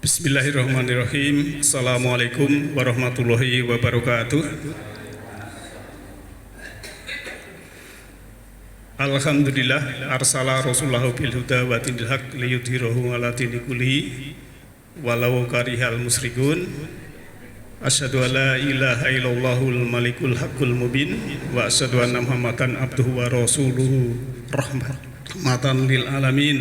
Bismillahirrahmanirrahim. Assalamualaikum warahmatullahi wabarakatuh. Alhamdulillah arsala rasulahu bil huda wa dinil haq liyudhhirahu ala dini kullihi walau karihal musyrikun. Asyhadu an la ilaha illallahul malikul haqqul mubin wa asyhadu anna muhammadan abduhu wa rasuluhu rahmatan lil alamin.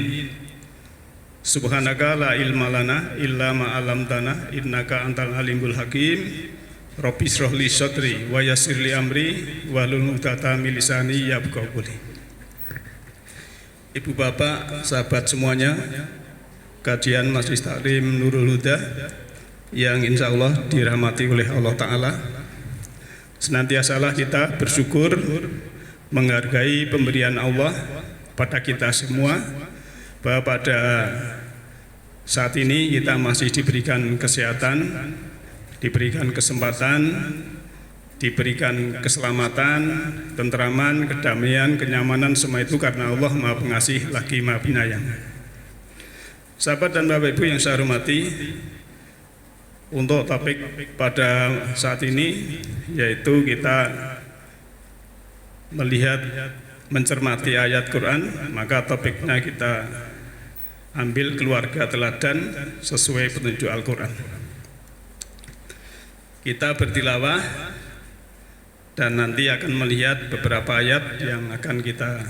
Subhanaka la ilma lana illa ma 'allamtana innaka antal alimul hakim. Rabbi shrah li sadri wa yassir li amri wahlul 'uqdatam min lisani yafqahu qawli. Ibu bapak, sahabat semuanya, kajian Majelis Taklim Nurul Huda yang insya Allah dirahmati oleh Allah Ta'ala, senantiasalah kita bersyukur, menghargai pemberian Allah pada kita semua, bahwa pada saat ini kita masih diberikan kesehatan, diberikan kesempatan, diberikan keselamatan, tenteraman, kedamaian, kenyamanan, semua itu karena Allah Maha Pengasih lagi Maha Penyayang. Sahabat dan Bapak Ibu yang saya hormati, untuk topik pada saat ini yaitu kita melihat, mencermati ayat Quran, maka topiknya kita ambil keluarga teladan sesuai petunjuk Al-Quran. Kita bertilawah dan nanti akan melihat beberapa ayat yang akan kita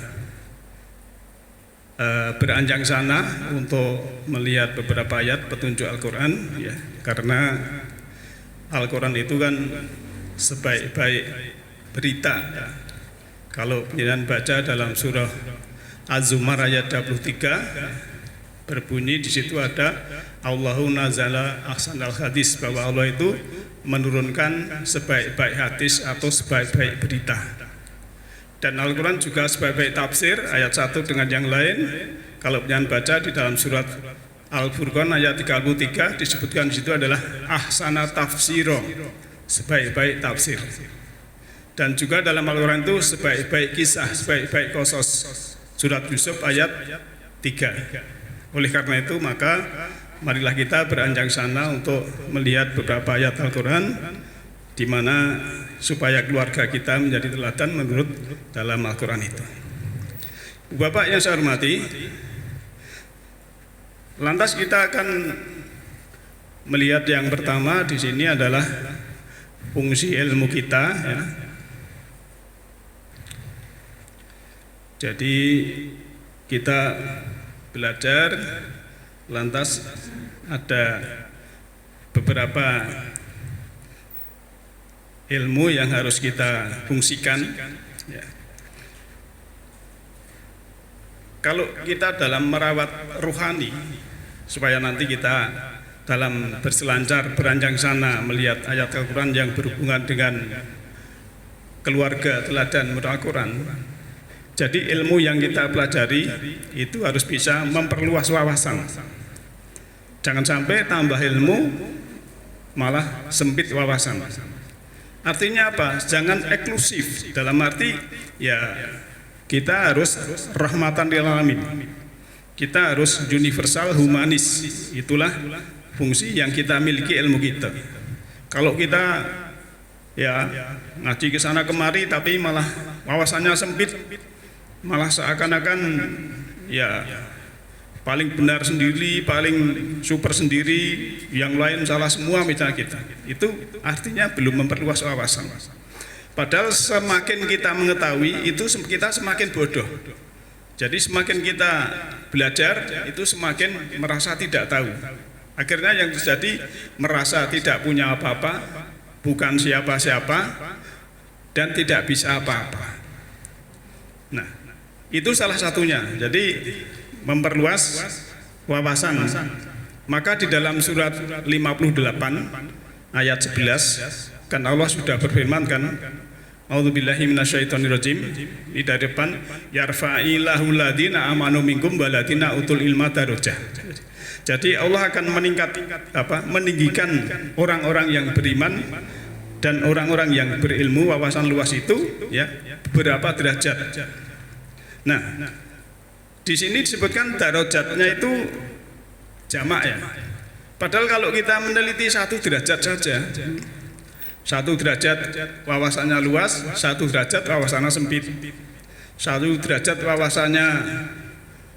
beranjang sana untuk melihat beberapa ayat petunjuk Al-Quran, ya, karena Al-Quran itu kan sebaik-baik berita, ya. Kalau kalian baca dalam surah Az-Zumar ayat 23, berbunyi di situ ada Allahu nazala ahsanal hadis, bahwa Allah itu menurunkan sebaik-baik hadis atau sebaik-baik berita. Dan Al-Quran juga sebaik-baik tafsir ayat satu dengan yang lain. Kalau kalian baca di dalam surat Al-Furqan ayat 33 disebutkan di situ adalah ahsana tafsiro, sebaik-baik tafsir. Dan juga dalam Al-Quran itu sebaik-baik kisah, sebaik-baik qasas, surat Yusuf ayat 3. Oleh karena itu maka marilah kita beranjang sana untuk melihat beberapa ayat Al-Quran di mana supaya keluarga kita menjadi teladan menurut dalam Al-Quran itu. Bapak yang saya hormati, lantas kita akan melihat yang pertama di sini adalah fungsi ilmu kita, ya. Jadi kita belajar, lantas ada beberapa ilmu yang harus kita fungsikan, ya. Kalau kita dalam merawat ruhani, supaya nanti kita dalam berselancar beranjang sana melihat ayat Al-Quran yang berhubungan dengan keluarga teladan menurut Al-Quran. Jadi ilmu yang kita pelajari itu harus bisa memperluas wawasan. Jangan sampai tambah ilmu malah sempit wawasan. Artinya apa? Jangan eksklusif, dalam arti ya kita harus rahmatan lil alamin. Kita harus universal humanis. Itulah fungsi yang kita miliki ilmu kita. Kalau kita ya ngaji ke sana kemari tapi malah wawasannya sempit, malah seakan-akan ya paling benar sendiri, paling super sendiri, yang lain salah semua misalnya kita. Itu artinya belum memperluas wawasan. Padahal semakin kita mengetahui itu kita semakin bodoh. Jadi semakin kita belajar itu semakin merasa tidak tahu. Akhirnya yang terjadi merasa tidak punya apa-apa, bukan siapa-siapa, dan tidak bisa apa-apa. Nah, itu salah satunya. Jadi memperluas wawasan. Maka di dalam surat 58 ayat 11 kan Allah sudah berfirman kan, A'udzubillahi minasyaitonirrajim, di depan yarfa'illahu ladina amanu minkum waladina utul ilma darajah. Jadi Allah akan meninggikan orang-orang yang beriman dan orang-orang yang berilmu, wawasan luas itu, ya, beberapa derajat. Nah, di sini disebutkan darajatnya itu jamak, ya. Padahal kalau kita meneliti 1 derajat saja, 1 derajat wawasannya luas, 1 derajat wawasannya sempit. 1 derajat wawasannya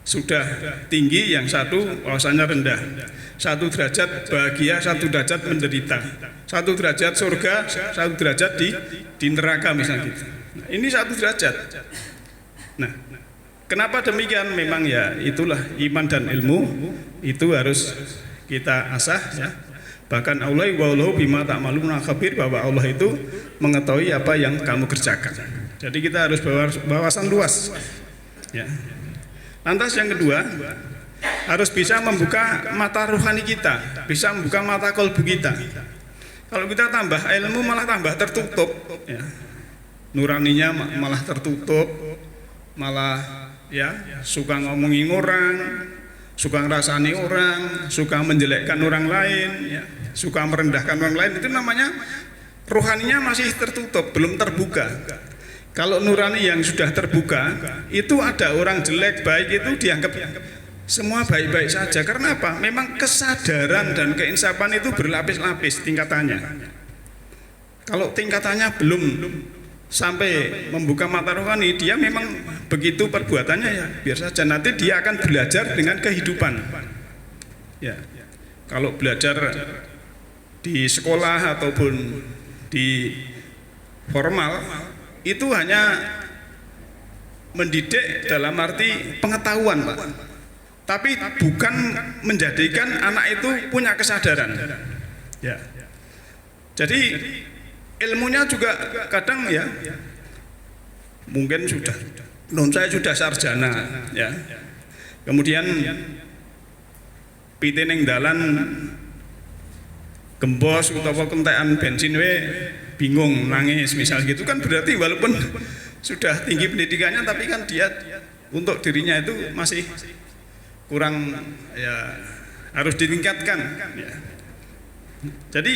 sudah tinggi, yang satu wawasannya rendah. 1 derajat bahagia, 1 derajat menderita. 1 derajat surga, 1 derajat di neraka misalnya gitu. Nah, ini 1 derajat. Nah, kenapa demikian? Memang ya itulah iman dan ilmu itu harus kita asah ya. Bahkan Allah wallahu bima ta'maluna khabir, bahwa Allah itu mengetahui apa yang kamu kerjakan. Jadi kita harus wawasan luas. Ya. Lantas yang kedua, harus bisa membuka mata rohani kita, bisa membuka mata kolbu kita. Kalau kita tambah ilmu malah tambah tertutup, ya. Nuraninya malah tertutup, malah ya suka ngomongin orang, suka ngerasani orang, suka menjelekkan orang lain, ya, suka merendahkan orang lain. Itu namanya rohaninya masih tertutup, belum terbuka. Kalau nurani yang sudah terbuka, itu ada orang jelek baik itu dianggap semua baik-baik saja. Karena apa? Memang kesadaran dan keinsafan itu berlapis-lapis tingkatannya. Kalau tingkatannya belum sampai membuka mata rohani, dia memang begitu perbuatannya ya biar saja. Nanti dia akan belajar dengan kehidupan. Ya, kalau belajar di sekolah ataupun di formal itu hanya mendidik dalam arti pengetahuan, Pak. Tapi bukan menjadikan anak itu punya kesadaran. Ya. Jadi ilmunya juga kadang ya mungkin sudah saya sudah sarjana ya. Kemudian pite ning dalan gembos utawa kentekan bensin we bingung nangis misal gitu kan, berarti walaupun sudah tinggi pendidikannya tapi kan dia untuk dirinya itu masih kurang ya, harus ditingkatkan ya. Jadi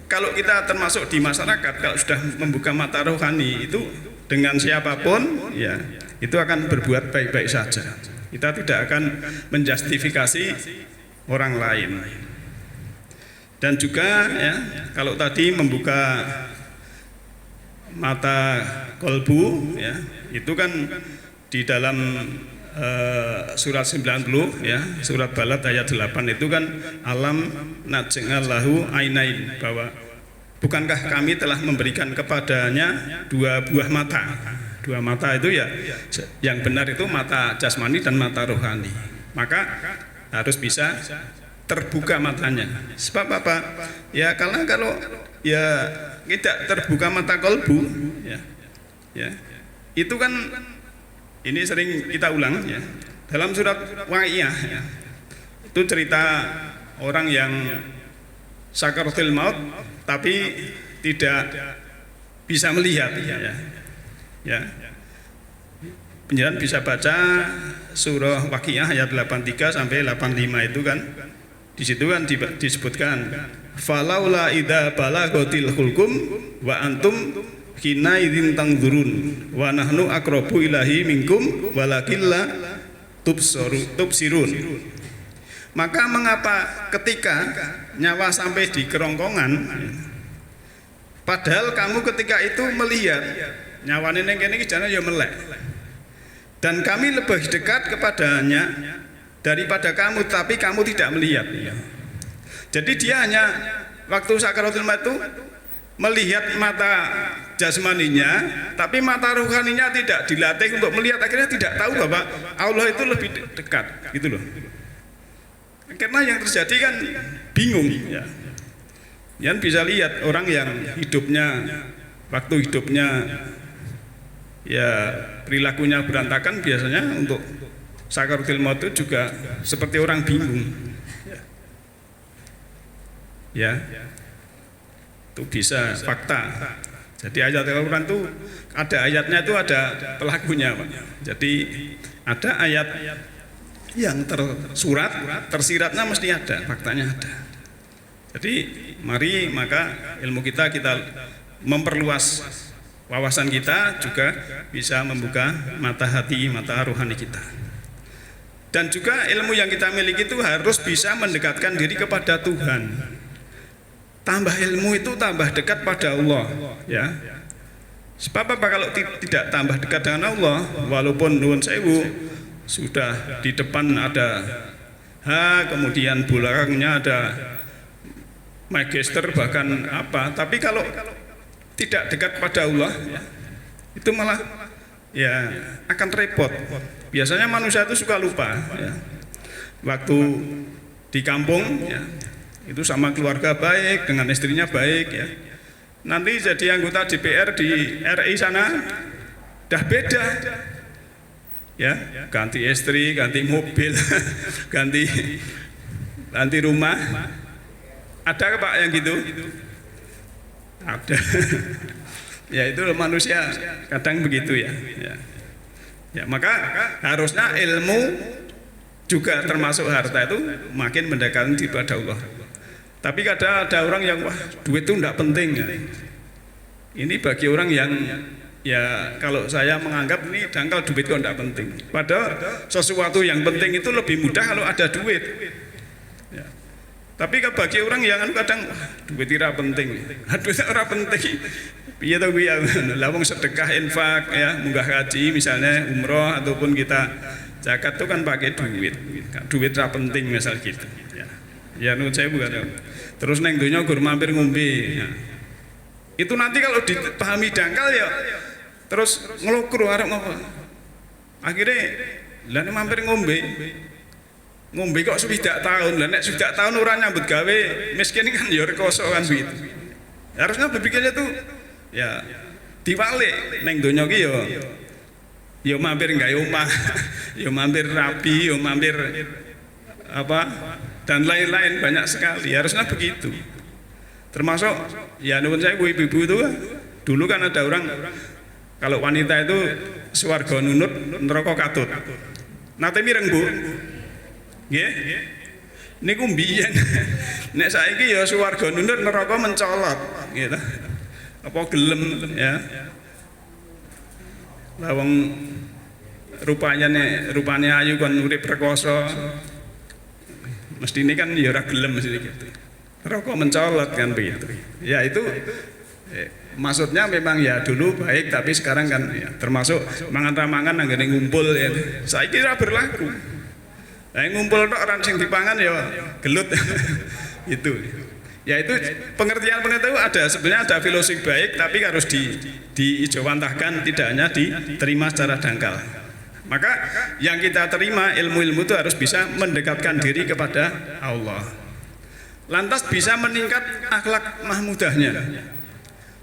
kalau kita termasuk di masyarakat, kalau sudah membuka mata rohani itu dengan siapapun ya itu akan berbuat baik-baik saja. Kita tidak akan menjustifikasi orang lain. Dan juga ya kalau tadi membuka mata kolbu ya itu kan di dalam surat 90 ya, surat Balad ayat 8 itu kan alam naj'alahu ainain, bahwa bukankah kami telah memberikan kepadanya 2 buah mata. 2 mata itu ya yang benar itu mata jasmani dan mata rohani. Maka harus bisa terbuka matanya. Sebab apa? Ya karena kalau ya tidak terbuka mata kolbu ya, ya itu kan ini sering kita ulang ya. Dalam surat Waqiah ya, itu cerita orang yang sakaratul maut tapi tidak bisa melihat ya. Ya. Penjelasan bisa baca surah Waqiah ayat 83 sampai 85 itu kan. Di situ kan disebutkan falaula idza balaghatil hulkum wa antum hina idzin tangzurun wa nahnu aqrabu ilahi minkum walakilla tubsirun. Maka mengapa ketika nyawa sampai di kerongkongan, padahal kamu ketika itu melihat nyawane ning kene iki jane ya melek, dan kami lebih dekat kepadanya daripada kamu, tapi kamu tidak melihat. Jadi dia hanya waktu sakaratul maut itu melihat mata jasmaninya, tapi mata rohaninya tidak dilatih untuk melihat. Akhirnya tidak tahu bahwa Allah itu lebih dekat, gitu loh. Karena yang terjadi kan bingung ya. Yang bisa lihat orang yang hidupnya waktu hidupnya ya perilakunya berantakan, biasanya untuk sakaratul maut itu juga seperti orang bingung. Ya. Itu bisa fakta. Jadi ayat Al-Quran itu ada ayatnya, itu ada pelakunya, Pak. Jadi ada ayat yang tersurat, tersiratnya mesti ada, faktanya ada. Jadi mari maka ilmu kita memperluas wawasan kita, juga bisa membuka mata hati, mata rohani kita. Dan juga ilmu yang kita miliki itu harus bisa mendekatkan diri kepada Tuhan. Tambah ilmu itu tambah dekat pada Allah, ya. Sebab apa kalau tidak tambah dekat dengan Allah, walaupun nuwun sewu sudah di depan ada kemudian belakangnya ada magister bahkan apa, tapi kalau tidak dekat pada Allah, itu malah ya akan repot. Biasanya manusia itu suka lupa, ya. Waktu di kampung, ya, itu sama keluarga baik, dengan istrinya baik, ya. Nanti jadi anggota DPR di RI sana dah beda, ya, ganti istri, ganti mobil, ganti rumah. Ada Pak yang gitu? Ada. Ya itu manusia kadang begitu, ya. Ya, maka harusnya ilmu juga termasuk harta itu makin mendekatkan kepada Allah. Tapi kadang ada orang yang wah duit itu tidak penting, ya. Ini bagi orang yang ya kalau saya menganggap ini dangkal duit kok tidak penting. Padahal sesuatu yang penting itu lebih mudah kalau ada duit. Ya. Tapi bagi orang yang kadang duit tidak penting, duit tidak penting. Iya tahu ya, lawang sedekah infak, ya, munggah haji misalnya umroh ataupun kita zakat itu kan pakai duit tidak penting misal gitu. Ya menurut saya bukan. Terus neng dunia gur mampir ngombe. Ya. Itu nanti kalau dipahami dangkal ya, terus ngelukur arep ngopo. Akhirnya lah mampir ngombe kok sudah tahun, lah nek sudah tahun orang nyambut gawe miskin kan ya rekoso kan begitu. Harusnya berpikirnya tuh ya diwalik neng donya ki ya mampir gawe omah, ya mampir rapi, ya mampir apa dan lain-lain banyak sekali. Harusnya begitu. Termasuk ya nuwun saya ibu-ibu itu dulu kan ada orang kalau wanita itu swarga nunut neraka katut. Nate mireng Bu. Nggih. Niku mbiyen. Nek saiki ya swarga nunut neraka mencolot gitu. Apa gelem ya. Lawang rupane ayu kon urip rekoso. Mesti ini kan ya ora gelem mesti gitu. Neraka mencolot kan begitu. Ya itu maksudnya memang ya dulu baik tapi sekarang kan ya, termasuk mangan-mangan anggere ngumpul ya. Saiki ora berlaku. Lah ngumpul tok ora sing dipangan ya gelut. Itu. Ya itu pengertian itu ada sebenarnya ada filosofi baik tapi harus diijawantahkan tidak hanya diterima secara dangkal. Maka yang kita terima ilmu-ilmu itu harus bisa mendekatkan diri kepada Allah. Lantas bisa meningkat akhlak mahmudahnya.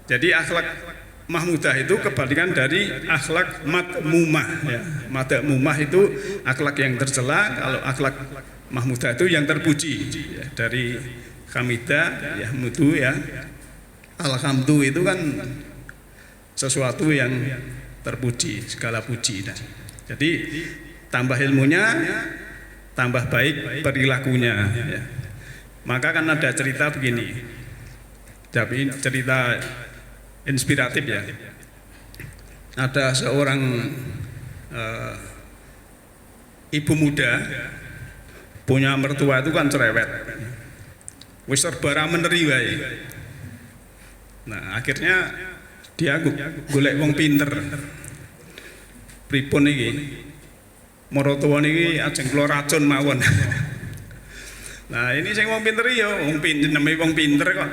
Jadi akhlak mahmudah itu kebalikan dari akhlak madmumah, ya. Madmumah itu akhlak yang tercela, kalau akhlak mahmudah itu yang terpuji, ya. Dari hamidah, ya mutu, ya. Alhamdu itu kan sesuatu yang terpuji, segala puji. Nah. Jadi tambah ilmunya, tambah baik perilakunya. Ya. Maka kan ada cerita begini, tapi cerita inspiratif ya. Ada seorang ibu muda punya mertua itu kan cerewet, wis serba meneri wae. Nah akhirnya dia golek wong pinter. Pripun iki? Maratuwa niki ajeng kula racun mawon. Nah ini sing wong pinter ya, wong pinter kok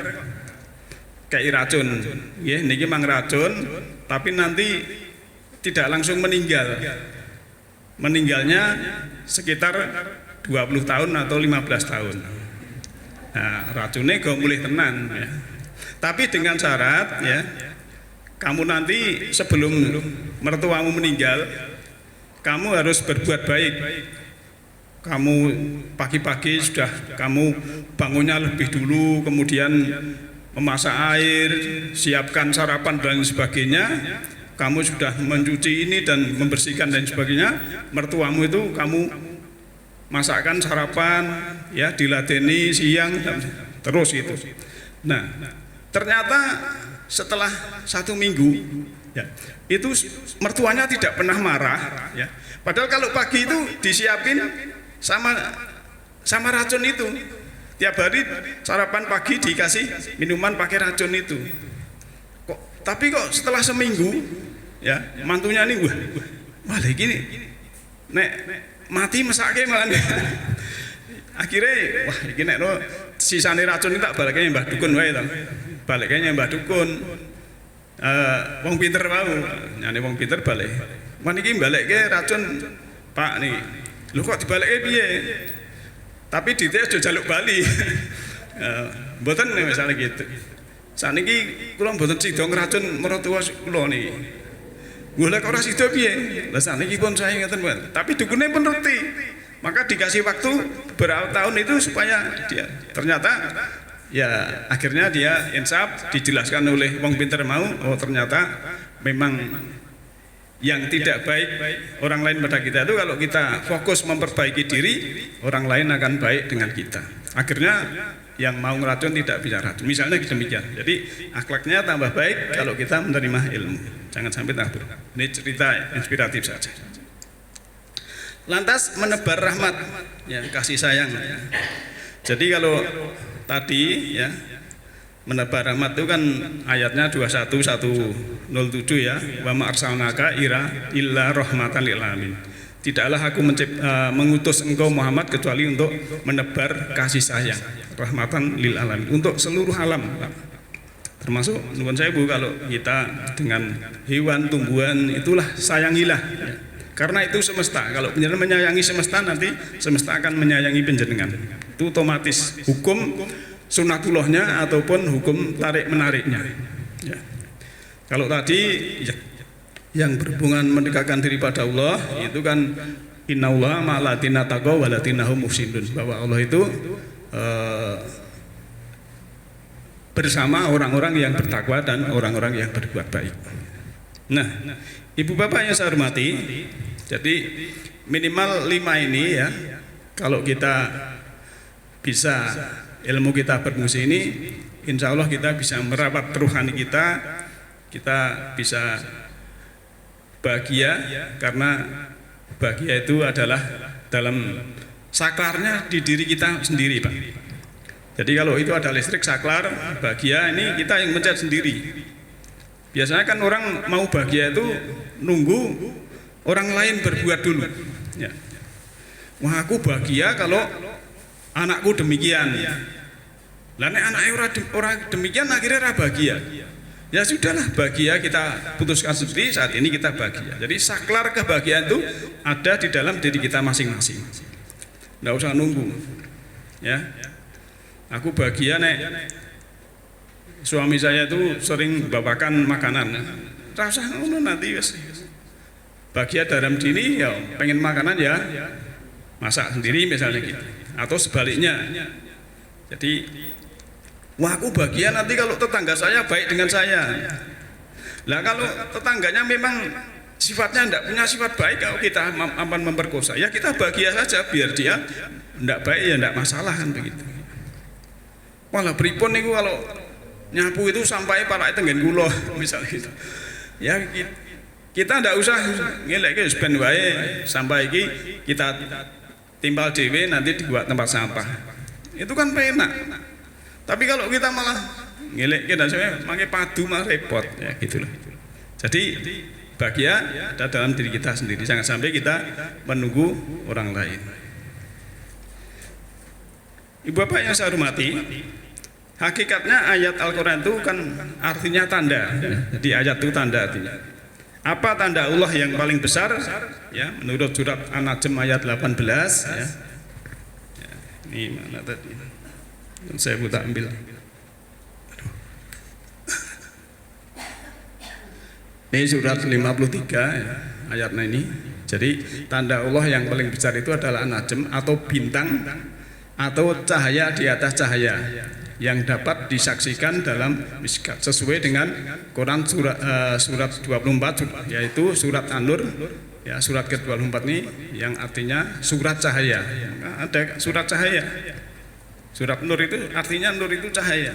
kayak racun, ya niki mang racun, tapi nanti tidak langsung meninggal. Meninggalnya sekitar 20 tahun atau 15 tahun. Nah racunnya gak boleh tenan, ya. Tapi dengan syarat, ya, kamu nanti sebelum mertuamu meninggal, kamu harus berbuat baik. Kamu pagi-pagi sudah kamu bangunnya lebih dulu, kemudian memasak air, siapkan sarapan dan sebagainya. Kamu sudah mencuci ini dan membersihkan dan sebagainya. Mertuamu itu kamu masakkan sarapan, ya, diladeni siang dan terus itu. Nah, ternyata setelah 1 minggu Ya, itu mertuanya tidak pernah marah. Ya. Padahal kalau pagi itu disiapin sama racun itu. Tiap hari sarapan pagi dikasih minuman pakai racun itu. Tapi kok setelah seminggu, ya mantunya ini wah gini, nek mati mesake malah. Akhirnya wah iki nek sisane racun ini tak baliknya Mbah Dukun wae to. Baliknya Mbah Dukun. Wong pinter mau, nyane wong pinter balik. Man iki balikke racun Pak nih. Lho kok dibalikke piye? Tapi dite aja jaluk bali. Mboten misalnya gitu. Saniki kula mboten sida ngracun mertua kula niki. Golek ora sida piye? Lah saniki pun saya ngeten, Pak. Tapi dukune pun ngerti. Maka dikasih waktu beberapa tahun itu supaya dia ternyata ya akhirnya dia insaf, dijelaskan oleh wong pinter mau, oh ternyata memang yang tidak baik orang lain pada kita itu kalau kita fokus memperbaiki diri, orang lain akan baik dengan kita. Akhirnya yang mau ngeracun tidak bisa racun. Misalnya demikian. Jadi akhlaknya tambah baik kalau kita menerima ilmu. Jangan sampai takut. Ini cerita inspiratif saja. Lantas menebar rahmat, ya, kasih sayang. Jadi kalau tadi ya menebar rahmat itu kan ayatnya 21107 ya, wa ma arsalnaka illa rahmatan lil alamin. Tidaklah aku mengutus engkau Muhammad kecuali untuk menebar kasih sayang, rahmatan lil alamin, untuk seluruh alam. Termasuk nuwun sewu kalau kita dengan hewan, tumbuhan, itulah sayangilah. Ya. Karena itu semesta. Kalau penjenengan menyayangi semesta, nanti semesta akan menyayangi penjenengan. Itu otomatis hukum sunatullahnya ataupun hukum tarik menariknya. Ya. Kalau tadi ya, yang berhubungan mendekatkan diri pada Allah itu kan innallaha ma'alatina taqwa walatinahum muhsinun, bahwa Allah itu bersama orang-orang yang bertakwa dan orang-orang yang berbuat baik. Nah, ibu bapak yang saya hormati, jadi minimal 5 ini ya, kalau kita bisa ilmu kita berfungsi ini, insya Allah kita bisa merawat rohani kita bisa bahagia, karena bahagia itu adalah dalam saklarnya di diri kita sendiri, Pak. Jadi kalau itu ada listrik saklar, bahagia ini kita yang mencet sendiri. Biasanya kan orang mau bahagia itu nunggu orang lain berbuat dulu. Ya. Wah aku bahagia kalau anakku demikian. Lah nek anaknya orang demikian akhirnya ora bahagia. Ya sudahlah, bahagia kita putuskan sendiri, saat ini kita bahagia. Jadi saklar kebahagiaan itu ada di dalam diri kita masing-masing. Nggak usah nunggu. Ya. Aku bahagia nek suami saya itu sering bawakan makanan. Rasa ngono nanti wis. Bahagia dalam diri ya pengen makanan ya masak sendiri misalnya gitu. Atau sebaliknya. Jadi wah aku bahagia nanti kalau tetangga saya baik dengan saya. Lah kalau tetangganya memang sifatnya tidak punya sifat baik, kalau kita aman memperkosa, ya kita bahagia saja biar dia tidak baik ya tidak masalah kan begitu. Malah pripun niku kalau nyapu itu sampai para tengen kula misalnya gitu. Ya kita ndak usah ngeleke ben wae sampai iki kita timbal dhewe nanti dibuat tempat sampah. Itu kan penak. Tapi kalau kita malah ngeleke dan sampe mangke padu malah repot ya gitulah. Jadi bahagia ada dalam diri kita sendiri, jangan sampai kita menunggu orang lain. Ibu bapak yang saya hormati, hakikatnya ayat Al-Quran itu kan artinya tanda. Jadi ayat itu tanda artinya. Apa tanda Allah yang paling besar? Ya, menurut surat An-Najm ayat 18 ya. Ya, ini mana tadi? Saya buta ambil. Ini surat 53 ya, ayatnya ini. Jadi tanda Allah yang paling besar itu adalah An-Najm atau bintang atau cahaya di atas cahaya yang dapat disaksikan dalam miskat sesuai dengan Quran surat 24 yaitu surat An-Nur ya, surat ke-24 ini yang artinya surat cahaya. Ada surat cahaya. Surat Nur itu artinya nur itu cahaya.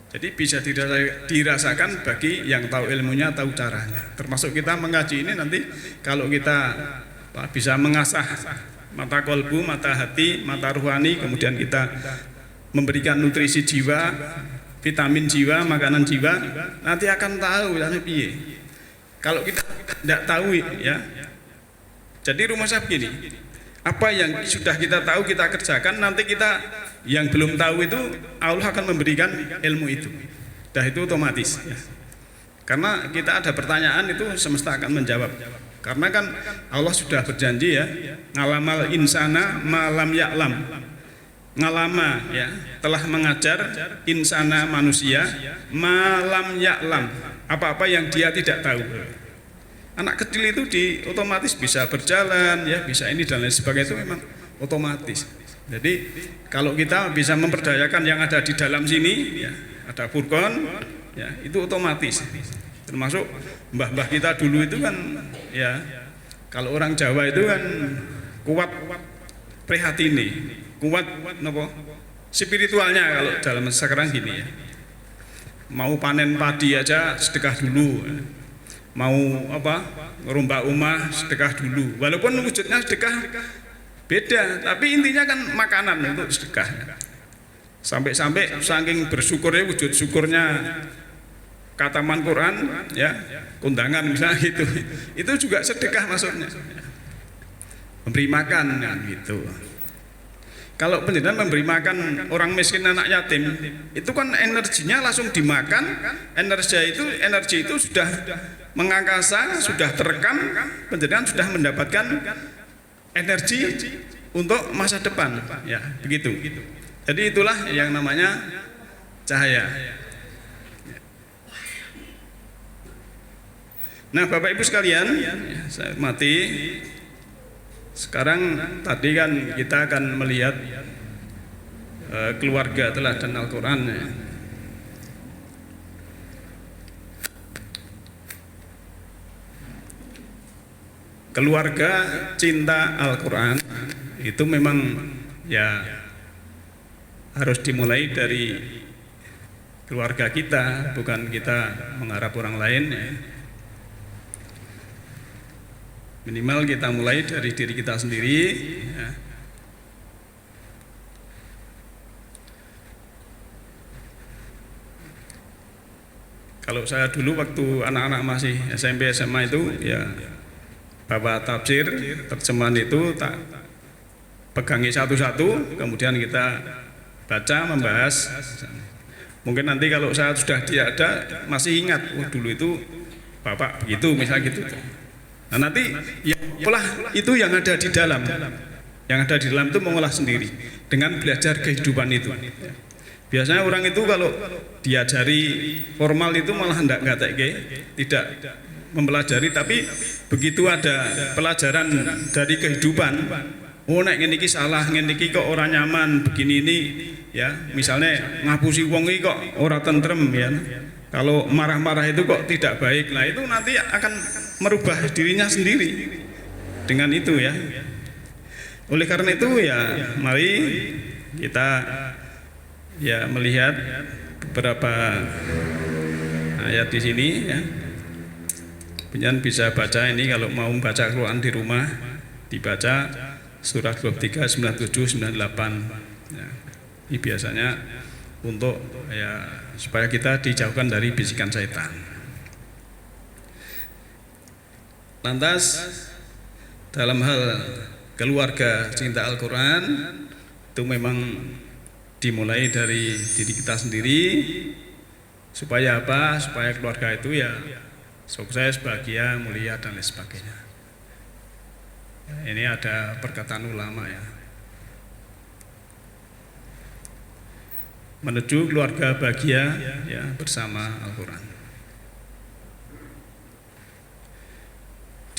Jadi bisa dirasakan bagi yang tahu ilmunya, tahu caranya. Termasuk kita mengaji ini nanti kalau kita bisa mengasah mata kolbu, mata hati, mata ruhani, kemudian kita memberikan nutrisi jiwa, vitamin jiwa, makanan jiwa, nanti akan tahu ya piye. Kalau kita tidak tahu ya. Jadi rumah saya begini, apa yang sudah kita tahu kita kerjakan, nanti kita yang belum tahu itu Allah akan memberikan ilmu itu. Dah itu otomatis ya. Karena kita ada pertanyaan itu semesta akan menjawab. Karena kan Allah sudah berjanji ya, ngalamal insana malam ya'lam. Ngalama ya, telah mengajar insana manusia malam ya'lam, apa-apa yang dia tidak tahu. Anak kecil itu otomatis bisa berjalan ya, bisa ini dan lain sebagainya, itu memang otomatis. Jadi kalau kita bisa memperdayakan yang ada di dalam sini ya, ada Furqan ya, itu otomatis. Termasuk mbah-mbah kita dulu itu kan ya, kalau orang Jawa itu kan kuat prihatine, kuat nopo spiritualnya kalau dalam sekarang gini ya. Mau panen padi aja sedekah dulu. Mau apa? Ngerombak rumah sedekah dulu. Walaupun wujudnya sedekah beda, tapi intinya kan makanan untuk sedekah. Sampai-sampai saking bersyukurnya, wujud syukurnya kataman Quran ya, kondangan misalnya gitu, itu juga sedekah maksudnya, memberi makan gitu. Kalau penjelasan memberi makan orang miskin, anak yatim, itu kan energinya langsung dimakan, energi itu sudah mengangkasa, sudah terekam, penjelasan sudah mendapatkan energi untuk masa depan ya, begitu. Jadi itulah yang namanya cahaya. Nah, Bapak Ibu sekalian, saya hormati, sekarang tadi kan kita akan melihat keluarga teladan Al-Quran ya. Keluarga cinta Al-Quran itu memang ya harus dimulai dari keluarga kita, bukan kita mengharap orang lain ya. Minimal kita mulai dari diri kita sendiri ya. Kalau saya dulu waktu anak-anak masih SMP SMA itu ya, bawa tafsir, terjemahan itu tak pegangi satu-satu, kemudian kita baca, membahas. Mungkin nanti kalau saya sudah tiada masih ingat, dulu itu Bapak begitu misalnya gitu. Nah nanti ya pola itu yang ada di dalam, itu mengolah sendiri dengan belajar kehidupan itu. Biasanya orang itu kalau diajari formal itu malah tidak mempelajari, tapi begitu ada pelajaran dari kehidupan, oh nek ngene iki salah, ngene iki kok ora nyaman begini ini ya, misalnya ngapusi wong iki kok ora tentrem ya. Kalau marah-marah itu kok tidak baik. Nah, itu nanti akan merubah dirinya sendiri dengan itu ya. Oleh karena itu ya, mari kita ya melihat beberapa ayat di sini ya. Penyan bisa baca ini, kalau mau baca Quran di rumah dibaca surah 23, 97, 98 ya. Ini biasanya untuk ya supaya kita dijauhkan dari bisikan syaitan. Lantas dalam hal keluarga cinta Al-Quran itu memang dimulai dari diri kita sendiri, supaya apa? Supaya keluarga itu ya sukses, bahagia, mulia dan lain sebagainya. Ini ada perkataan ulama ya, menuju keluarga bahagia ya bersama Al-Quran.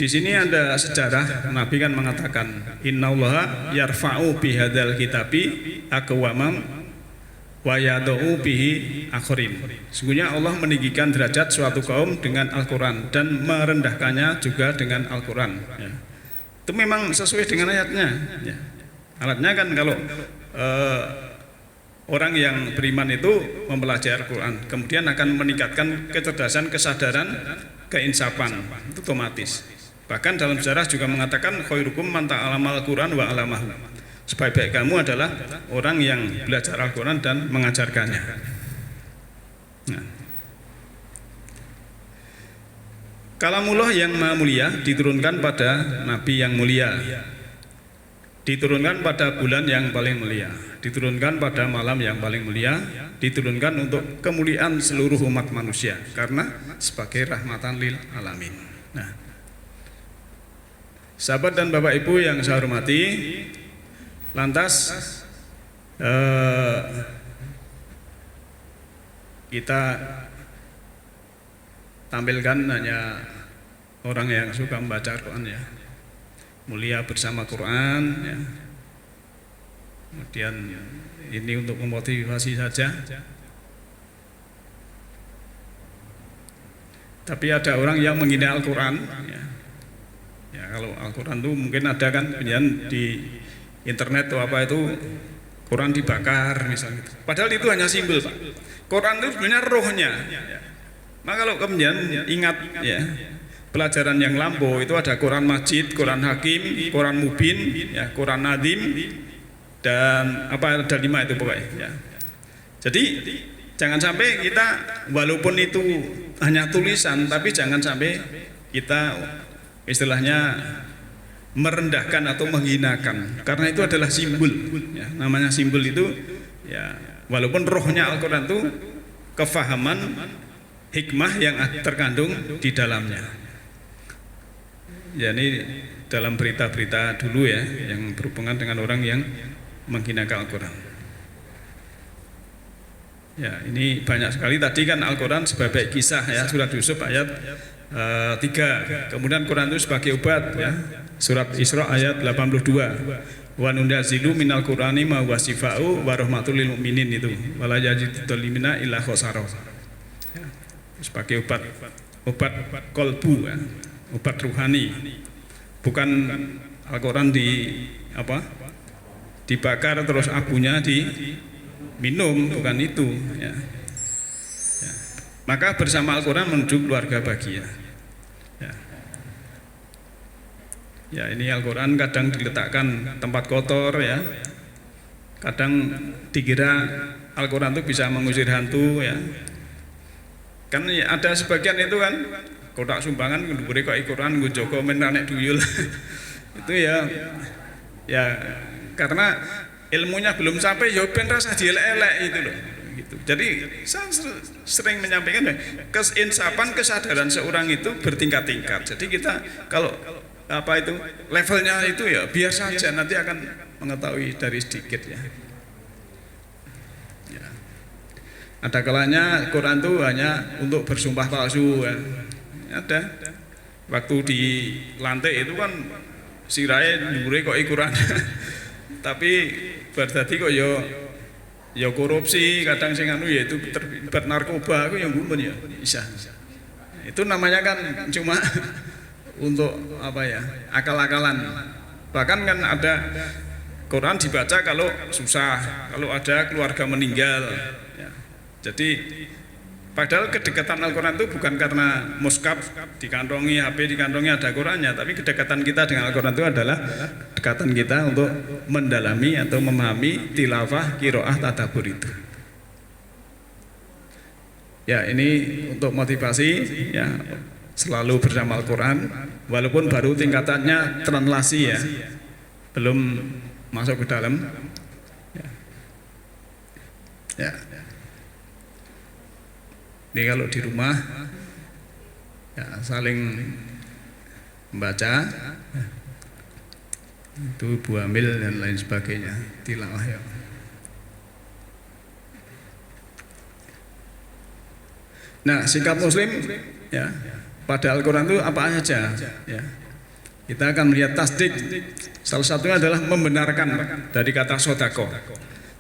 Di sini ada sejarah, Nabi kan mengatakan innallaha yarfa'u bihadzal kitabi aqwamam wa yad'u bihi akharin. Sesungguhnya Allah meninggikan derajat suatu kaum dengan Al-Quran dan merendahkannya juga dengan Al-Quran ya. Itu memang sesuai dengan ayatnya ya. Alatnya kan kalau orang yang beriman itu mempelajari Al-Quran, kemudian akan meningkatkan kecerdasan, kesadaran, keinsafan, itu otomatis. Bahkan dalam sejarah juga mengatakan khairukum man ta'allamal Al-Quran wa 'allamahu. Sebaik-baik kamu adalah orang yang belajar Al-Quran dan mengajarkannya. Nah, kalamullah yang maha mulia diturunkan pada nabi yang mulia, diturunkan pada bulan yang paling mulia, diturunkan pada malam yang paling mulia, diturunkan untuk kemuliaan seluruh umat manusia karena sebagai rahmatan lil alamin. Nah, sahabat dan Bapak Ibu yang saya hormati, lantas kita tampilkan hanya orang yang suka membaca Al-Quran ya, mulia bersama Quran ya. Kemudian ini untuk memotivasi saja. Tapi ada orang yang menghina Al-Quran ya. Ya, kalau Al-Quran itu mungkin ada kan di internet atau apa itu Quran dibakar misalnya. Padahal itu hanya simbol, Pak. Quran itu sebenarnya rohnya. Maka kalau kemudian ingat ya, pelajaran yang lampau itu ada Quran Majid, Quran Hakim, Quran Mubin, ya, Quran Nadim, dan apa ada 5 itu pokoknya. Ya. Jadi jangan sampai kita walaupun itu hanya tulisan, tapi jangan sampai kita istilahnya merendahkan atau menghinakan, karena itu adalah simbol. Ya, namanya simbol itu ya, walaupun rohnya Al-Quran itu kefahaman hikmah yang terkandung di dalamnya. Ya, ini dalam berita-berita dulu ya, yang berhubungan dengan orang yang menghinakan Al-Quran. Ya, ini banyak sekali tadi kan Al-Quran sebagai kisah ya, surat Yusuf ayat 3. Kemudian Quran itu sebagai obat ya, surat Isra ayat 82. Wa nunazzilu minal Qur'ani ma huwa shifaa'u wa rahmatul lil mu'minin, itu wala yazidu dzalimina illa khosara. Ya, sebagai obat kolbu ya, obat ruhani. Bukan Al-Quran dibakar terus abunya diminum, bukan itu ya. Ya. Maka bersama Al-Quran menuju keluarga bahagia ya. Ya, ini Al-Quran kadang diletakkan tempat kotor ya, kadang dikira Al-Quran itu bisa mengusir hantu ya. Kan ya, ada sebagian itu kan kotak sumbangan diberi kok Al-Quran nggo Joko men nek duyul. Itu ya karena ilmunya belum sampai ya ben rasa dielek-elek itu loh gitu. Jadi saya sering menyampaikan keinsapan, kesadaran seorang itu bertingkat-tingkat. Jadi kita kalau apa itu levelnya itu ya biar saja, nanti akan mengetahui dari sedikit ya. Ya. Ada kalanya Quran itu hanya untuk bersumpah palsu ya. Ada waktu di lantai itu kan sirai dhuwure kok Quran. Tapi berdadi kok ya korupsi, kadang sing anu ya itu terlibat narkoba, aku yang gumun ya bisa. Itu namanya kan cuma untuk apa ya, akal-akalan. Bahkan kan ada Quran dibaca kalau susah, kalau ada keluarga meninggal ya. Jadi padahal kedekatan Al-Quran itu bukan karena mushaf dikantongi, HP dikantongi ada Qurannya, tapi kedekatan kita dengan Al-Quran itu adalah kedekatan kita untuk mendalami atau memahami tilawah, qiraah, tadabbur itu. Ya, ini untuk motivasi ya, selalu bersama Al-Quran, walaupun baru tingkatannya translasi ya, belum masuk ke dalam. Ya. Ini kalau di rumah ya, saling membaca itu ibu hamil dan lain sebagainya, tilawah ya. Nah, sikap Muslim ya pada Al-Quran itu apa saja ya. Kita akan melihat tasdik, salah satunya adalah membenarkan dari kata sodako.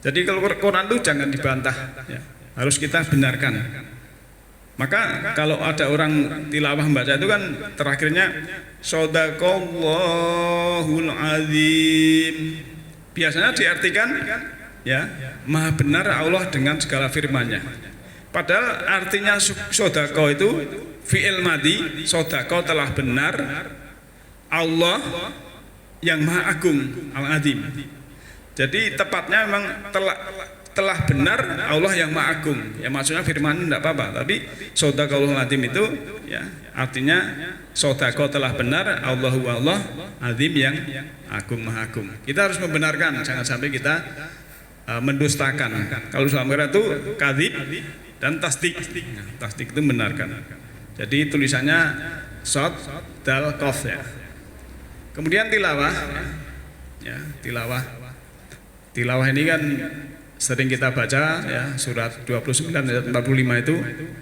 Jadi kalau Quran itu jangan dibantah ya, harus kita benarkan. Maka kalau ada orang tilawah membaca itu kan terakhirnya Shadaqallahul azim. Biasanya diartikan ya, maha benar Allah dengan segala firman-Nya. Padahal artinya sodako itu fi'il madhi, sodako telah benar, Allah yang maha agung, al-azim. Jadi tepatnya memang telah benar Allah yang maha agung. Ya maksudnya firman tidak apa-apa, tapi sodaqallahul azim itu ya artinya sodako telah benar, Allahu Allah azim yang agung maha agung. Kita harus membenarkan, jangan sampai kita mendustakan. Kalau dalam Quran itu kadzib dan tasdik. Nah, tasdik itu membenarkan. Jadi tulisannya sod dal qaf ya. Kemudian tilawah ya, tilawah ini kan sering kita baca ya, surat 29 ayat 45 itu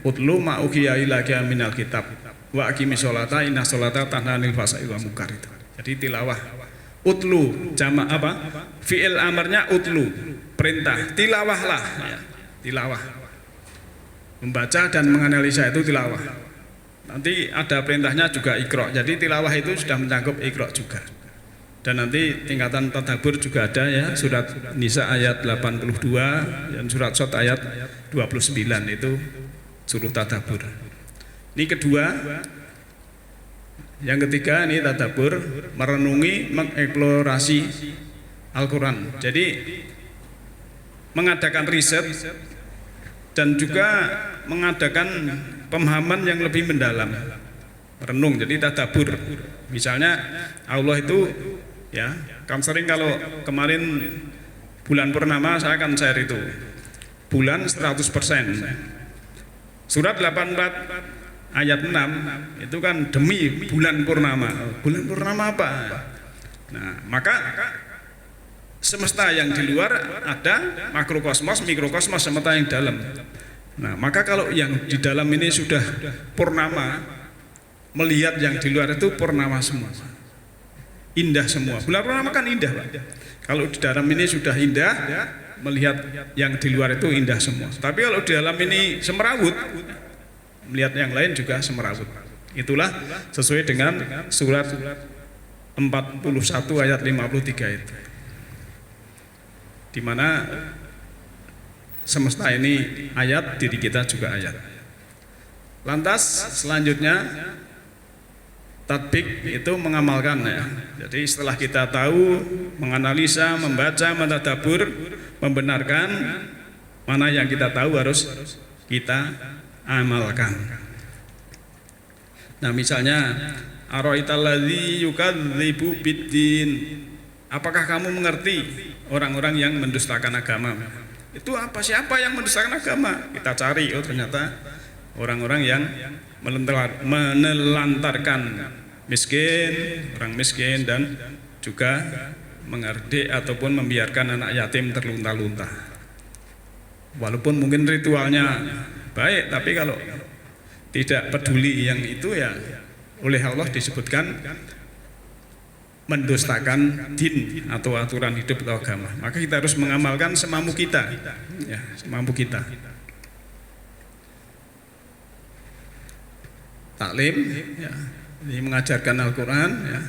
utlu ma uqiya ilaika minal kitab wa aqimis sholata inna sholata tanha 'anil fahsya'i wal munkar itu. Jadi tilawah utlu jamak apa? Fi'il amarnya utlu, perintah, tilawahlah ya, tilawah. Membaca dan menganalisa itu tilawah. Nanti ada perintahnya juga iqra'. Jadi tilawah itu sudah mencakup iqra' juga. Dan nanti tingkatan tadabbur juga ada ya, surat Nisa ayat 82 dan surat Shad ayat 29 itu suruh tadabbur. Ini kedua. Yang ketiga ini tadabbur, merenungi, mengeksplorasi Al-Quran. Jadi mengadakan riset dan juga mengadakan pemahaman yang lebih mendalam, renung, jadi tadabbur. Misalnya Allah itu ya, kan sering kalau kemarin bulan purnama saya akan share itu bulan 100%. Surat 84 ayat 6 itu kan demi bulan purnama. Bulan purnama apa? Nah, maka semesta yang di luar ada makrokosmos, mikrokosmos, semesta yang dalam. Nah, maka kalau yang di dalam ini sudah purnama, melihat yang di luar itu purnama semua, indah semua. Bulan purnama kan indah, Pak. Kalau di dalam ini sudah indah, melihat yang di luar itu indah semua. Tapi kalau di dalam ini semerawut, melihat yang lain juga semerawut. Itulah sesuai dengan surat 41 ayat 53 itu, di mana semesta ini ayat, diri kita juga ayat. Lantas selanjutnya tatbik itu mengamalkan ya. Jadi setelah kita tahu, menganalisa, membaca, mentadabbur, membenarkan, mana yang kita tahu harus kita amalkan. Nah, misalnya ara'aital ladzi yukadzibu biddin. Apakah kamu mengerti orang-orang yang mendustakan agama? Itu apa, siapa yang mendustakan agama? Kita cari, oh ternyata orang-orang yang menelantarkan miskin, orang miskin, dan juga mengerdik ataupun membiarkan anak yatim terlunta-lunta. Walaupun mungkin ritualnya baik, tapi kalau tidak peduli yang itu ya oleh Allah disebutkan mendustakan din atau aturan hidup atau agama. Maka kita harus mengamalkan semampu kita ya, semampu kita. Taklim ya, ini mengajarkan Al-Quran ya.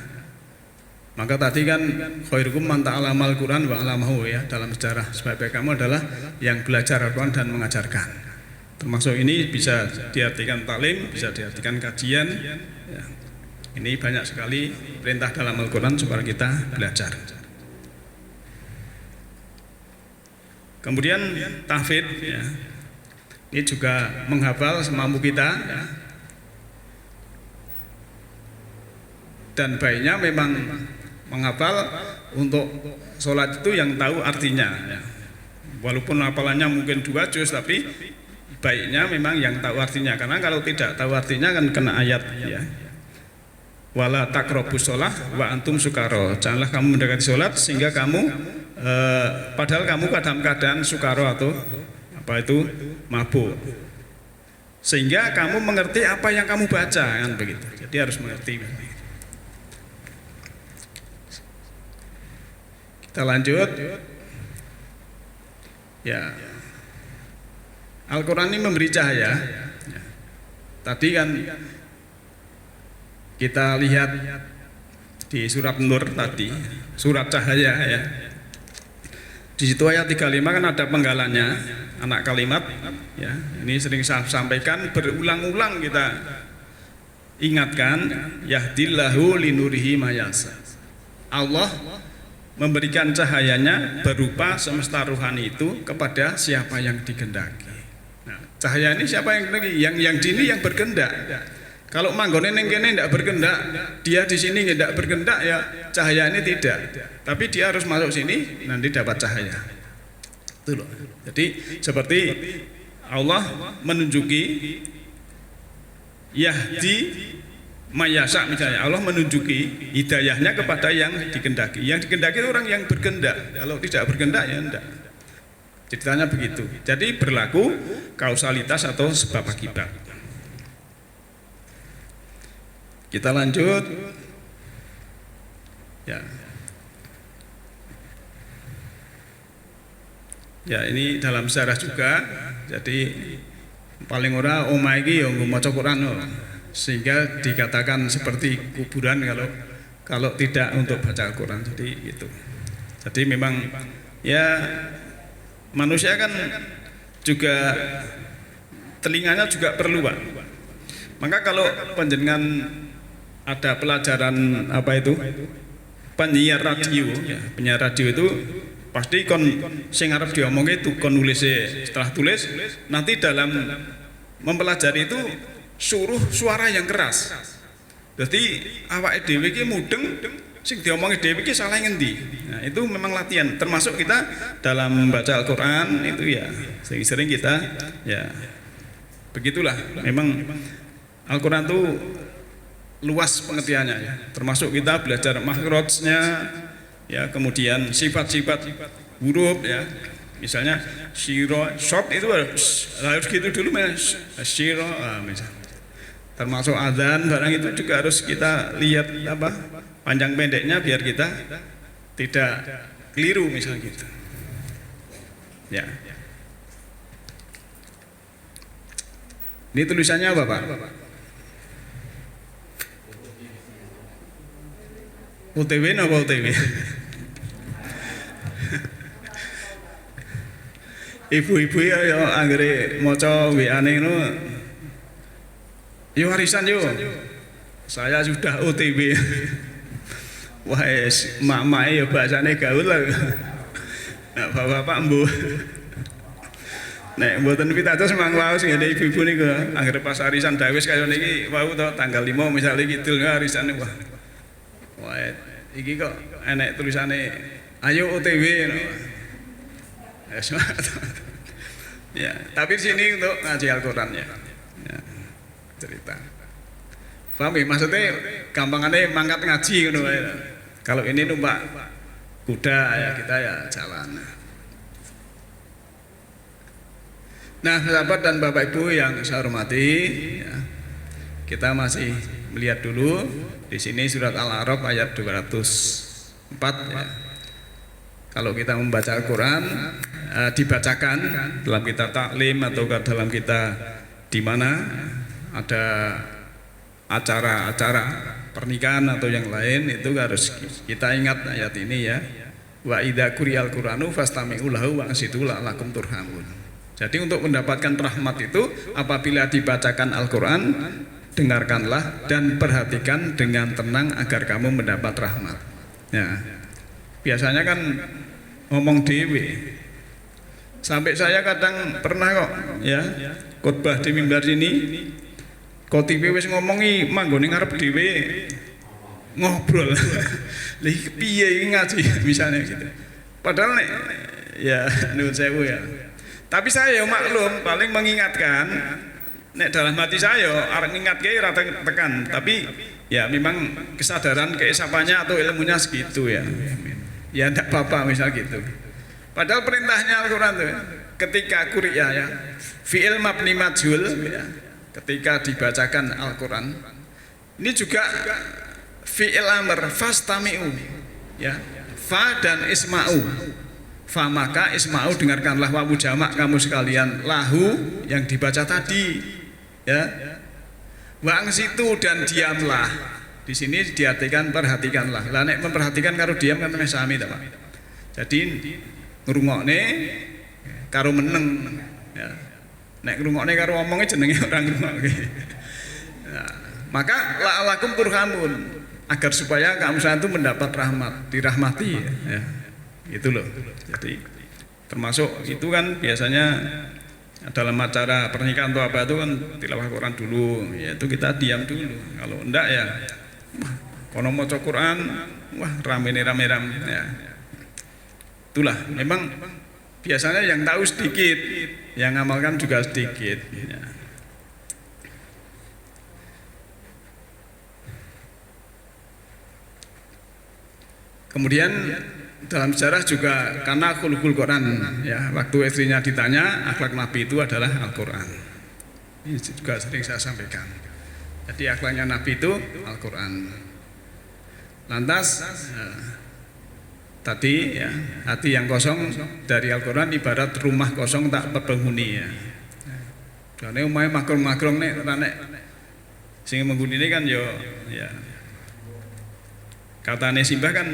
Maka tadi kan khairukum man ta'allamal Quran wa 'allamahu ya, dalam sejarah sebaik-baik kamu adalah yang belajar Al-Quran dan mengajarkan. Termasuk ini bisa diartikan taklim, bisa diartikan kajian ya. Ini banyak sekali perintah dalam Al-Quran supaya kita belajar. Kemudian tahfidz ya. Ini juga menghafal semampu kita ya. Dan baiknya memang menghafal untuk sholat itu yang tahu artinya ya. Walaupun hafalannya mungkin 2 juz, tapi baiknya memang yang tahu artinya, karena kalau tidak tahu artinya kan kena ayat ya. Wala taqrabus sholah wa antum sukaro. Janganlah kamu mendekati sholat sehingga kamu padahal kamu dalam keadaan sukaro atau apa itu mabuk, sehingga kamu mengerti apa yang kamu baca kan begitu. Jadi harus mengerti. Kita lanjut ya. Al-Quran ini memberi cahaya ya. Tadi kan kita lihat di surat Nur tadi, surat cahaya ya. Di situ ayat 35 kan ada penggalannya, anak kalimat ya. Ini sering saya sampaikan, berulang-ulang kita ingatkan, yahdillahu linurihi mayasa. Allah memberikan cahayanya berupa semesta rohani itu kepada siapa yang dikehendaki. Nah, cahaya ini siapa yang dikehendaki? Yang dini yang berkehendak. Kalau manggone ning kene tidak berkehendak, dia di sini tidak berkehendak, ya cahaya ini tidak. Tapi dia harus masuk sini, nanti dapat cahaya. Itu loh. Jadi seperti Allah menunjuki yahdi mayasa, misalnya Allah menunjuki hidayahnya kepada yang dikehendaki. Yang dikehendaki itu orang yang berkehendak. Kalau tidak berkehendak ya enggak. Ceritanya begitu. Jadi berlaku kausalitas atau sebab akibat. Kita lanjut. Ya. Ya, ini dalam sejarah juga. Jadi paling ora omah iki ya nggo maca Quran sehingga dikatakan seperti kuburan kalau tidak untuk baca Al-Quran. Jadi gitu. Jadi memang ya manusia kan juga telinganya juga perlu, Pak. Maka kalau panjenengan ada pelajaran apa itu penyiar radio ya, penyiar radio itu pasti kon sing arep diomongke itu kon nulis, setelah tulis nanti dalam mempelajari itu suruh suara yang keras. Jadi awake dhewe iki mudeng sing diomongi dhewe iki salah ngendi. Nah, itu memang latihan, termasuk kita dalam membaca Al-Qur'an itu ya sering-sering kita ya begitulah. Memang Al-Qur'an itu luas pengertiannya ya, termasuk kita belajar makhrajnya ya, kemudian sifat-sifat huruf ya. Misalnya syiro, short itu harus gitu dulu Mas. Syiro misalnya. Termasuk adzan barang itu juga harus kita lihat apa panjang pendeknya biar kita tidak keliru misalnya gitu. Ya. Ini tulisannya apa, Pak? UTW apa UTW? Ibu-ibu ya anggere maca WA-ne ngono. Yo warisan yo. Saya sudah OTW. Wah, mak-mak ya bahasane gaul lah. Nah, bapak-bapak mbuh. Nek mboten pitados mang waos ngene ibu-ibu niku anggere pas arisan dawis kaya niki wau to tanggal 5 misale kidul arisane wah. Wah, iki kok enek tulisane ayo OTW no. Ya, tapi sini untuk ngaji Al-Qur'an ya. Ya. Cerita. Paham ya? Maksudnya gampangannya mangkat ngaji ngono wae. Kalau ini numpak kuda ya kita ya jalan. Nah, sahabat dan Bapak Ibu yang saya hormati, ya, kita masih melihat dulu di sini surat Al-A'raf ayat 204 ya. Kalau kita membaca Al-Quran dibacakan dalam kitab taklim atau dalam kita di mana ada acara-acara pernikahan atau yang lain, itu harus kita ingat ayat ini ya. Wa idza quriyal Qur'anu fastami'u lahu wa ansitu la'allakum turhamun. Jadi untuk mendapatkan rahmat itu apabila dibacakan Al-Quran, dengarkanlah dan perhatikan dengan tenang agar kamu mendapat rahmat. Ya. Biasanya kan ngomong dewe. Sampai saya kadang pernah kok ya khotbah di mimbar sini, khotibe wis ngomongi manggone ngarep dhewe ngobrol. Lha iki piye iki ngaji misalnya gitu. Padahal nek ya nuwun sewu ya. Tapi saya maklum paling mengingatkan nek dalam hati saya arep ngingatke ora tekan, tapi ya memang kesadaran keesapanya atau ilmunya segitu ya. Ya tidak apa-apa misal gitu. Padahal perintahnya Al-Quran itu ketika Qur'an ya fi'il mabni majhul ya, ketika dibacakan Al-Quran ini juga fi'il amr fastami'u ya, fa dan isma'u. Fa maka isma'u dengarkanlah, wawu jamak kamu sekalian, lahu yang dibaca tadi ya, wa angsitu dan diamlah. Di sini diartikan perhatikanlah. Lah nek memperhatikan karo diam kan sami ta, Pak. Jadi ngrungokne karo meneng ya. Nek ngrungokne karo omonge jenenge ora ngrungokke. Nah, maka la'alakum turhamun, agar supaya kaum itu mendapat rahmat, dirahmati ya. Itu loh. Jadi termasuk itu kan biasanya dalam acara pernikahan atau apa itu kan tilawah Quran dulu, yaitu kita diam dulu. Kalau enggak ya kono maca Quran, wah rame-rame ya. Itulah memang biasanya yang tahu sedikit, yang ngamalkan juga sedikit ya. Kemudian dalam sejarah juga karena khulqul Quran ya, waktu istrinya ditanya akhlak Nabi itu adalah Al-Quran. Ini juga sering saya sampaikan. Jadi akhlaknya Nabi itu Al-Quran. Lantas tadi ya, hati yang kosong dari Al-Quran ibarat rumah kosong tak berpenghuni ya. Karena umumnya makrum-makrum nih, sing menghuni ini kan yo ya. Katanya Simbah kan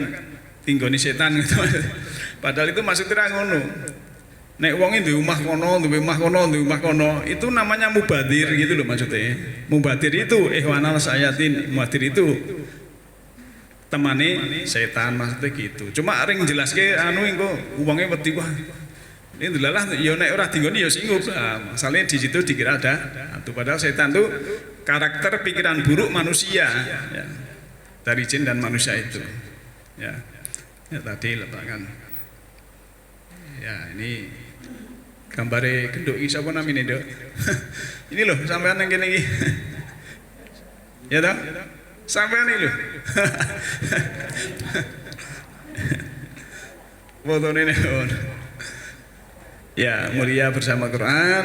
tinggoni setan gitu. Padahal itu masuk terang ngono. Nek wong di rumah kono, di rumah kono, di rumah kono, itu namanya mubadir gitu loh maksudnya. Mubadir itu ihwanal sayatin, mubadir itu temani setan maksudnya gitu. Cuma ring jelaske anu engko wonge wedi wah. Ini delalah ya nek ora tinggoni ya singgup. Masalahnya di situ dikira ada hantu, padahal setan itu karakter pikiran buruk manusia ya. Dari jin dan manusia itu ya, ya tadi letakkan ya, ini gambare genduk iki sapa namine Dok? Ini loh sampean nang kene iki ya toh sampean iki lho fotone ya, mulia bersama Quran,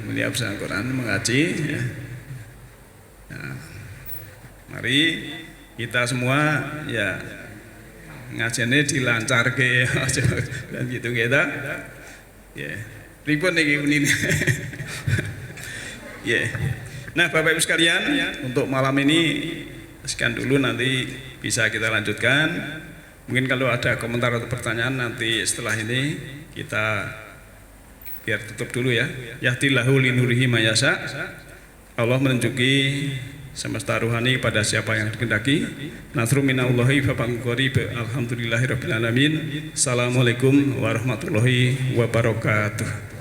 mulia bersama Quran mengaji ya. Nah, mari kita semua ya ngajene dilancarke aja kan gitu kita ya ribut nih ini ya. Nah Bapak Ibu sekalian, untuk malam ini sekian dulu, nanti bisa kita lanjutkan. Mungkin kalau ada komentar atau pertanyaan nanti setelah ini kita biar tutup dulu ya. Yahdillahu linurihi mayasa, Allah menunjuki semesta ruhani pada siapa yang dikehendaki. Nasrun minallahi fa qarib. Alhamdulillahirabbil alamin. Assalamualaikum warahmatullahi wabarakatuh.